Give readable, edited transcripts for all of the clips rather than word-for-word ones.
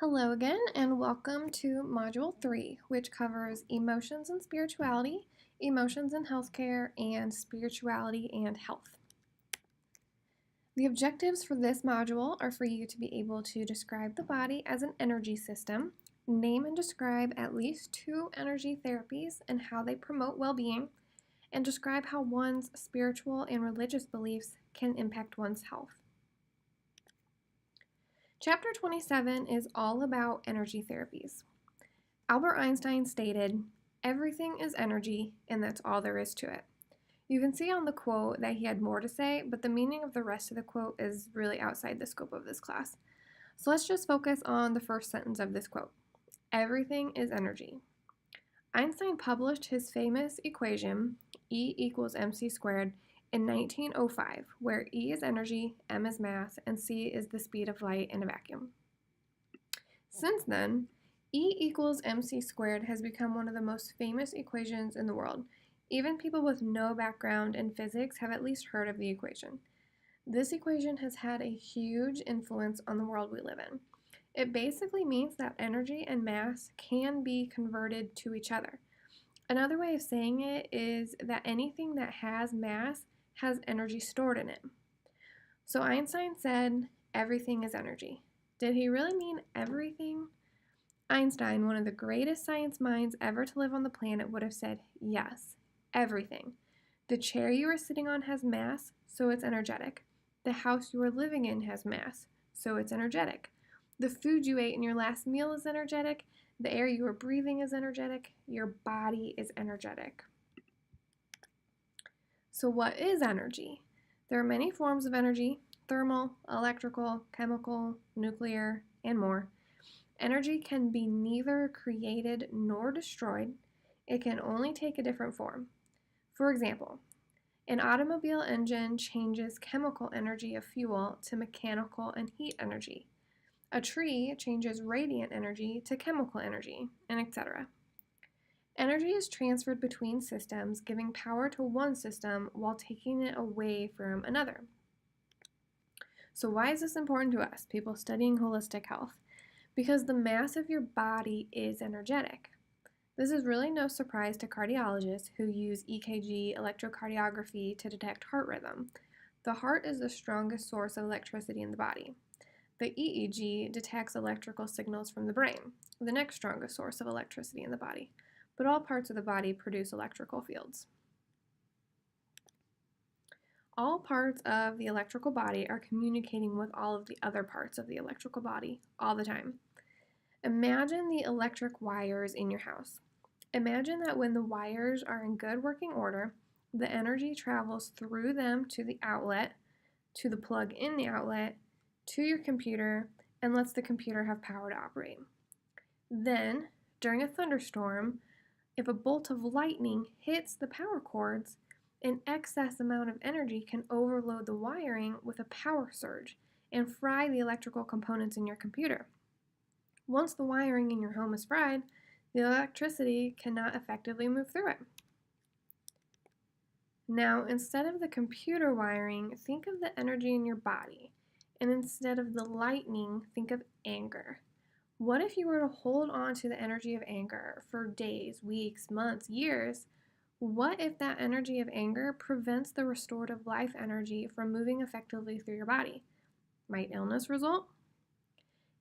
Hello again, and welcome to Module 3, which covers emotions and spirituality, emotions and healthcare, and spirituality and health. The objectives for this module are for you to be able to describe the body as an energy system, name and describe at least 2 energy therapies and how they promote well-being, and describe how one's spiritual and religious beliefs can impact one's health. Chapter 27 is all about energy therapies. Albert Einstein stated, "Everything is energy, and that's all there is to it." You can see on the quote that he had more to say, but the meaning of the rest of the quote is really outside the scope of this class. So let's just focus on the first sentence of this quote. Everything is energy. Einstein published his famous equation, E equals mc squared, in 1905, where E is energy, m is mass, and c is the speed of light in a vacuum. Since then, E equals mc squared has become one of the most famous equations in the world. Even people with no background in physics have at least heard of the equation. This equation has had a huge influence on the world we live in. It basically means that energy and mass can be converted to each other. Another way of saying it is that anything that has mass has energy stored in it. So Einstein said, everything is energy. Did he really mean everything? Einstein, one of the greatest science minds ever to live on the planet, would have said, yes, everything. The chair you are sitting on has mass, so it's energetic. The house you are living in has mass, so it's energetic. The food you ate in your last meal is energetic. The air you are breathing is energetic. Your body is energetic. So what is energy? There are many forms of energy: thermal, electrical, chemical, nuclear, and more. Energy can be neither created nor destroyed. It can only take a different form. For example, an automobile engine changes chemical energy of fuel to mechanical and heat energy. A tree changes radiant energy to chemical energy, and etc. Energy is transferred between systems, giving power to one system while taking it away from another. So why is this important to us, people studying holistic health? Because the mass of your body is energetic. This is really no surprise to cardiologists who use EKG electrocardiography to detect heart rhythm. The heart is the strongest source of electricity in the body. The EEG detects electrical signals from the brain, the next strongest source of electricity in the body. But all parts of the body produce electrical fields. All parts of the electrical body are communicating with all of the other parts of the electrical body all the time. Imagine the electric wires in your house. Imagine that when the wires are in good working order, the energy travels through them to the outlet, to the plug in the outlet, to your computer, and lets the computer have power to operate. Then, during a thunderstorm, if a bolt of lightning hits the power cords, an excess amount of energy can overload the wiring with a power surge and fry the electrical components in your computer. Once the wiring in your home is fried, the electricity cannot effectively move through it. Now, instead of the computer wiring, think of the energy in your body. And instead of the lightning, think of anger. What if you were to hold on to the energy of anger for days, weeks, months, years? What if that energy of anger prevents the restorative life energy from moving effectively through your body? Might illness result?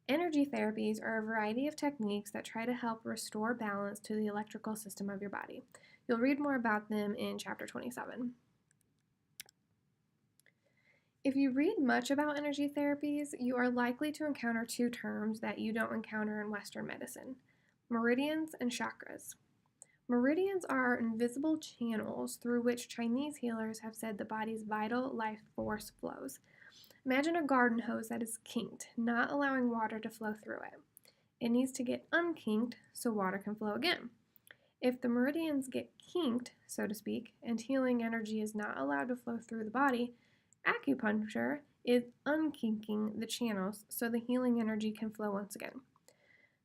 Energy therapies are a variety of techniques that try to help restore balance to the electrical system of your body. You'll read more about them in Chapter 27. If you read much about energy therapies, you are likely to encounter 2 terms that you don't encounter in Western medicine: meridians and chakras. Meridians are invisible channels through which Chinese healers have said the body's vital life force flows. Imagine a garden hose that is kinked, not allowing water to flow through it. It needs to get unkinked so water can flow again. If the meridians get kinked, so to speak, and healing energy is not allowed to flow through the body, acupuncture is unkinking the channels so the healing energy can flow once again.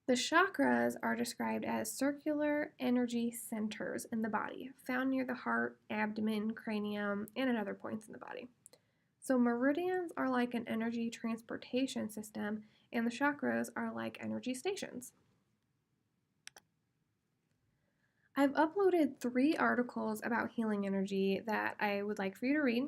The chakras are described as circular energy centers in the body, found near the heart, abdomen, cranium, and at other points in the body. So meridians are like an energy transportation system, and the chakras are like energy stations. I've uploaded 3 articles about healing energy that I would like for you to read.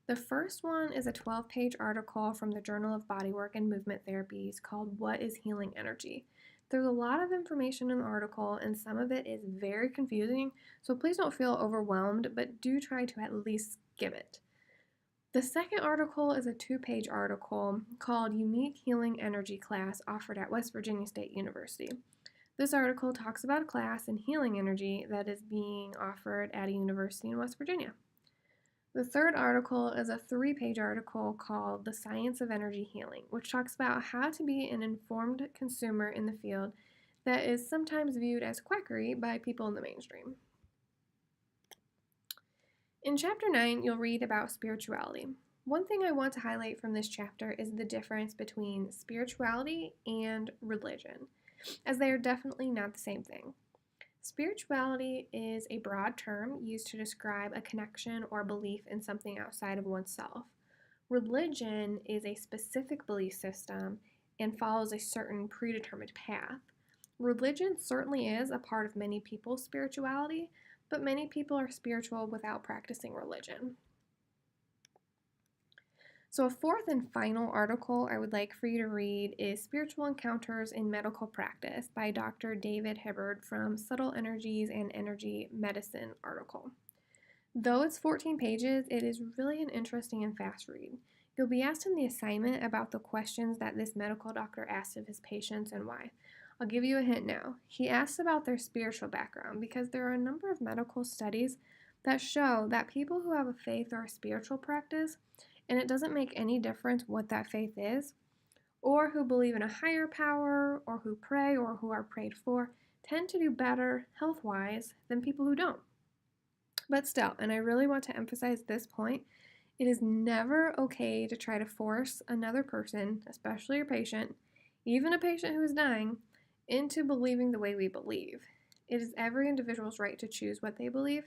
The first one is a 12-page article from the Journal of Bodywork and Movement Therapies called What is Healing Energy? There's a lot of information in the article, and some of it is very confusing, so please don't feel overwhelmed, but do try to at least skim it. The second article is a 2-page article called Unique Healing Energy Class offered at West Virginia State University. This article talks about a class in healing energy that is being offered at a university in West Virginia. The third article is a 3-page article called The Science of Energy Healing, which talks about how to be an informed consumer in the field that is sometimes viewed as quackery by people in the mainstream. In Chapter 9, you'll read about spirituality. One thing I want to highlight from this chapter is the difference between spirituality and religion, as they are definitely not the same thing. Spirituality is a broad term used to describe a connection or belief in something outside of oneself. Religion is a specific belief system and follows a certain predetermined path. Religion certainly is a part of many people's spirituality, but many people are spiritual without practicing religion. So a fourth and final article I would like for you to read is Spiritual Encounters in Medical Practice by Dr. David Hibbard from Subtle Energies and Energy Medicine article. Though it's 14 pages, it is really an interesting and fast read. You'll be asked in the assignment about the questions that this medical doctor asked of his patients and why. I'll give you a hint now. He asks about their spiritual background because there are a number of medical studies that show that people who have a faith or a spiritual practice, and it doesn't make any difference what that faith is, or who believe in a higher power, or who pray, or who are prayed for, tend to do better health-wise than people who don't. But still, and I really want to emphasize this point, it is never okay to try to force another person, especially your patient, even a patient who is dying, into believing the way we believe. It is every individual's right to choose what they believe,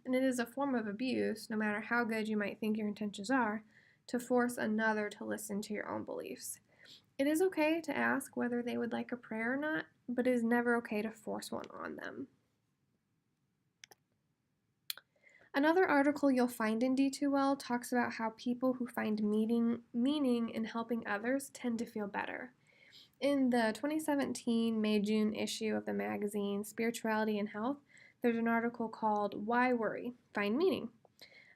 and it is a form of abuse, no matter how good you might think your intentions are, to force another to listen to your own beliefs. It is okay to ask whether they would like a prayer or not, but it is never okay to force one on them. Another article you'll find in D2L talks about how people who find meaning in helping others tend to feel better. In the 2017 May-June issue of the magazine Spirituality and Health, there's an article called Why Worry? Find Meaning.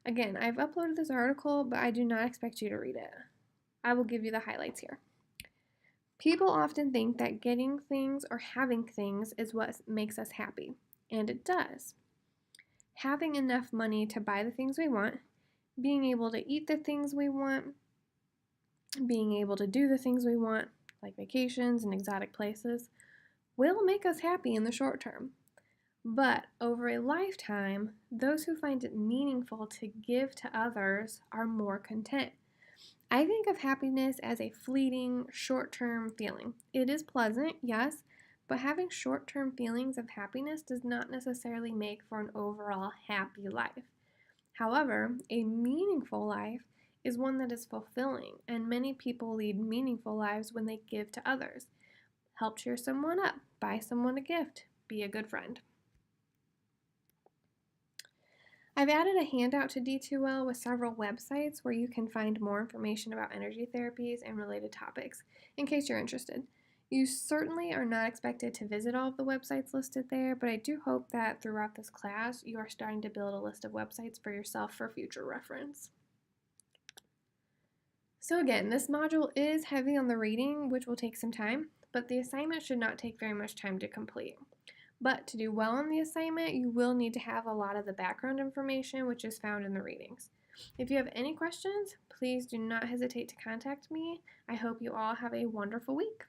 Again, I've uploaded this article, but I do not expect you to read it. I will give you the highlights here. People often think that getting things or having things is what makes us happy, and it does. Having enough money to buy the things we want, being able to eat the things we want, being able to do the things we want, like vacations and exotic places, will make us happy in the short term. But over a lifetime, those who find it meaningful to give to others are more content. I think of happiness as a fleeting, short-term feeling. It is pleasant, yes, but having short-term feelings of happiness does not necessarily make for an overall happy life. However, a meaningful life is one that is fulfilling, and many people lead meaningful lives when they give to others. Help cheer someone up, buy someone a gift, be a good friend. I've added a handout to D2L with several websites where you can find more information about energy therapies and related topics, in case you're interested. You certainly are not expected to visit all of the websites listed there, but I do hope that throughout this class you are starting to build a list of websites for yourself for future reference. So again, this module is heavy on the reading, which will take some time, but the assignment should not take very much time to complete. But to do well on the assignment, you will need to have a lot of the background information, which is found in the readings. If you have any questions, please do not hesitate to contact me. I hope you all have a wonderful week.